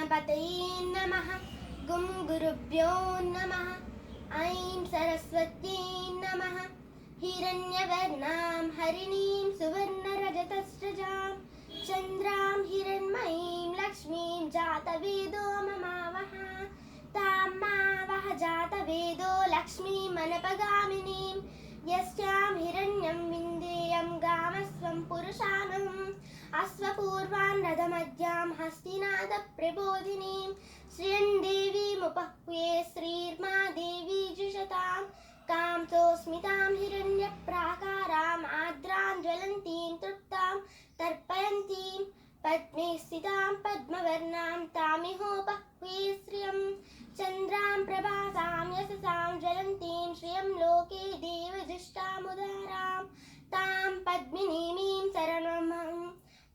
गणपतये नमः। गुं गुरुभ्यो नमः। ऐं सरस्वत्यै नमः। हिरण्यवर्णां हरिणीं सुवर्णरजतस्रजां चन्द्रां हिरण्मयीं लक्ष्मीं जातवेदो ममावह। तां मावह जातवेदो लक्ष्मीमनपगामिनीं। यस्यां हिरण्यं विन्देयं गामस्वं पुरुषानहम्। अश्वपूर्वान् रथमद्यां हस्तिनादप्रबोधिनीं। श्रियं देवीमुपह्वे श्रीर्मा देवी जुषतां। कामतोऽस्मितां हिरण्यप्राकाराम् आर्द्रां ज्वलन्तीं तृप्तां तर्पयन्तीं पद्मे स्थितां पद्मवर्णां तामिहोपह्वे श्रियं। चन्द्रां प्रभासां यशसां ज्वलन्तीं श्रियं लोके देवजुष्टामुदारां तां पद्मिनीमीं शरणमहं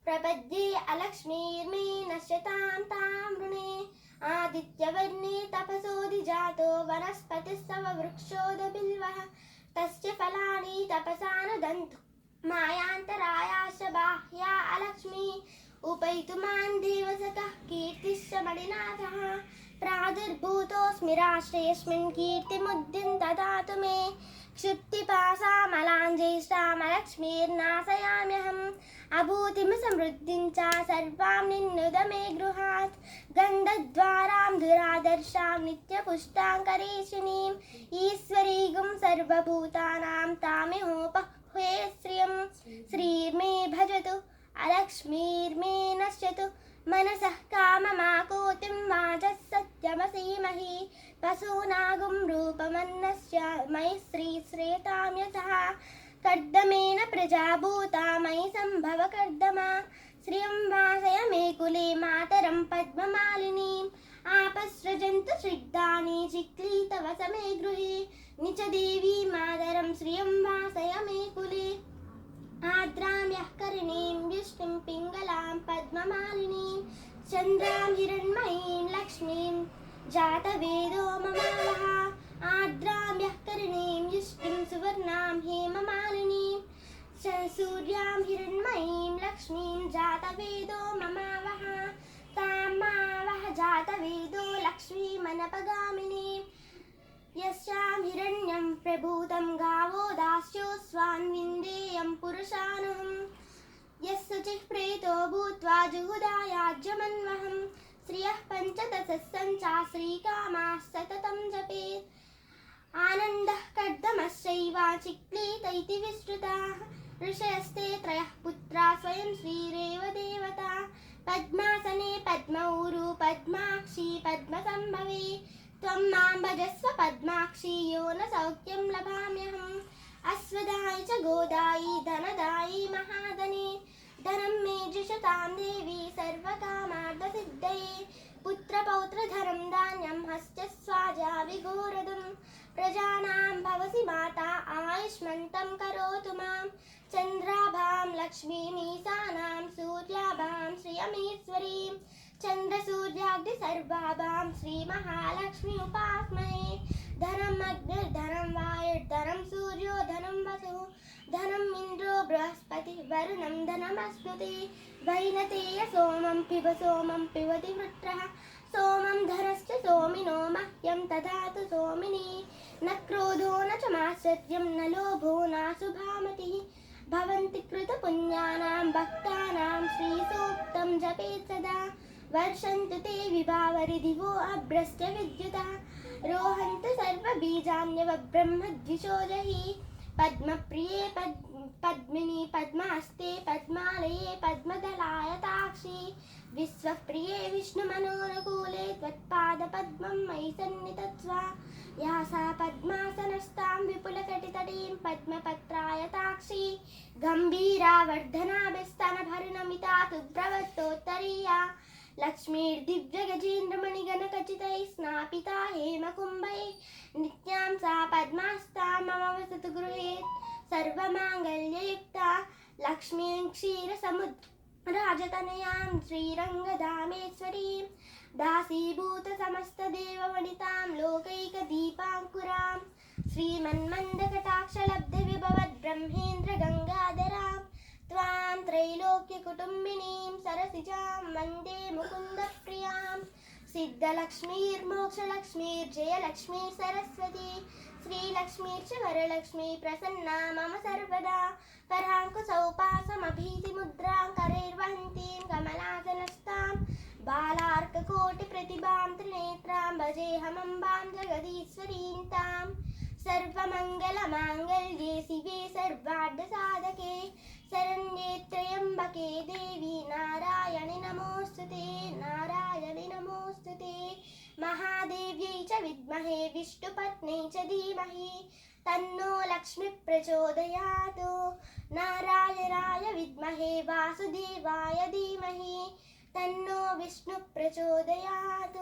प्रपद्ये। अलक्ष्मीर्मे नश्यतां तां वृणे। आदित्यवर्णे तपसोऽधिजातो वनस्पतिस्तव वृक्षोदबिल्वः। तस्य फलानि तपसा नुदन्तु मायान्तरायाश्च बाह्या अलक्ष्मी। उपैतुमान् देवसखः कीर्तिश्च मणिनाथः। प्रादुर्भूतोऽस्मि राष्ट्रेऽस्मिन् कीर्तिमुद्दिं ददातु मे। क्षिप्तिपाशामलाञ्जैष्ठामलक्ष्मीर्नाशयाम्यहम्। अभूतिं समृद्धिं च सर्वां निन्नुद मे गृहात्। गन्धद्वारां दुरादर्शां नित्यपुष्टां करेशिनीम्। ईश्वरीगुं सर्वभूतानां तामिहोपह्वे श्रियं। श्रीर्मे भजतु अलक्ष्मीर्मे नश्यतु मनसः काममाकोतिं वाचः सत्यमसीमहि। पशूनागुं रूपमन्नस्य मयि श्रीश्रेतां यशः। कर्दमेन प्रजा भूता मयि सम्भव कर्दमा। श्रियं वासय मे कुले मातरं पद्ममालिनीम्। आपसृजन्तु स्निग्धानि चिक्लीतवस मे गृहे। निच देवी मातरं श्रियं वासय मे कुले। आर्द्रां यः करणीं विष्णुं पिङ्गलां पद्ममालिनीं। चन्द्रां हिरण्मयीं लक्ष्मीं जातवेदो ममावह। आर्द्रां यः करणीं विष्णुं सुवर्णां हेममालिनीं। सूर्यां हिरण्मयीं लक्ष्मीं जातवेदो ममावह। तां मावह जातवेदो लक्ष्मीमनपगामिनीं। यस्यां हिरण्यं प्रभूतं गावो दास्योऽस्वान् विन्देयं पुरुषानहम्। यस्य चिः प्रेतो भूत्वा जुहुदायाज्यमन्वहम्। श्रियः पञ्चदशः सञ्चा श्रीकामाः सततं जपेत्। आनन्दः कर्दमश्चैव चिक्लीत इति विश्रुताः। ऋषयस्ते त्रयः पुत्रा स्वयं श्रीरेव देवता। पद्मासने पद्मौरु पद्माक्षी पद्मसम्भवे। त्वं मां भजस्व पद्माक्षी यो न सौख्यं लभाम्यहम्। अश्वदायि च गोदायि धनदायि महाधने। धनं मे जुषतां देवी सर्वकामार्थसिद्धये। पुत्रपौत्रधनं धान्यं हस्तस्वाजा विघोरदं। प्रजानां भवसि माता आयुष्मन्तं करोतु मां। चन्द्राभां लक्ष्मीमीशानां सूर्याभां श्रियमीश्वरीं। चन्द्रसूर्याग्निसर्वाभां श्रीमहालक्ष्मी उपास्महे। धनम् अग्निर्धनं वायुर्धनं सूर्यो धनं वसुः। धनम् इन्द्रो बृहस्पतिः वरुणं धनमश्नुते। वैनतेय सोमं पिबति वृत्रः। सोमं धनश्च सोमिनो मह्यं ददातु सोमिनी। न क्रोधो न च मात्सर्यं न लोभो नाशुभामतिः। भवन्ति कृतपुण्यानां भक्तानां श्रीसूक्तं जपेत् सदा। वर्षन्तु ते विभावरिदिवो अभ्रश्च विद्युतः। रोहन्तु सर्वबीजान्यव ब्रह्मद्विषोजहि। पद्मप्रिये पद्मिनी पद्महस्ते पद्मालये पद्मदलायताक्षी। विश्वप्रिये विष्णुमनोनुकूले त्वत्पादपद्मं मयि सन्निधत्स्व। या सा पद्मासनस्तां विपुलकटितटीं पद्मपत्रायताक्षी। गम्भीरा वर्धनाभिस्तनभरिणमिता तु ब्रवतोत्तरीया। लक्ष्मीर्दिव्यगजेन्द्रमणिगणखचितैः स्नापिता हेमकुम्भैः। नित्यां सा पद्मास्ता मम वसतु गृहे। सर्वमाङ्गल्ययुक्ता लक्ष्मीं क्षीरसमुद्राजतनयां श्रीरङ्गधामेश्वरीं। दासीभूतसमस्तदेववनितां लोकैकदीपाङ्कुरां। श्रीमन्मन्दकटाक्षलब्धविभवद्ब्रह्मेन्द्रगङ्गाधरां। त्वां त्रैलोक्यकुटुम्बिनीं सरसिजां वन्दे मुकुन्दप्रियां सिद्धलक्ष्मीर्मोक्षलक्ष्मीर्जयलक्ष्मी सरस्वती श्रीलक्ष्मीर्च वरलक्ष्मी प्रसन्ना मम सर्वदा कराङ्कुशौपासमभीतिमुद्रां करैर्वहन्तीं कमलासनस्तां बालार्ककोटिप्रतिभां त्रिनेत्रां भजेऽहमम्बां जगदीश्वरीं तां सर्वमङ्गलमाङ्गल्ये शिवे सर्वार्थसाधके शरण्ये त्र्यम्बके देवी नारायणि नमोऽस्तुते महादेव्यै च विद्महे विष्णुपत्न्यै च धीमहि तन्नो लक्ष्मी प्रचोदयात् नारायणाय विद्महे वासुदेवाय धीमहि तन्नो विष्णु प्रचोदयात्।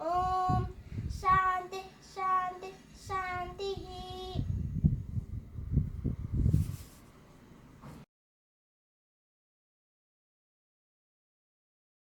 ॐ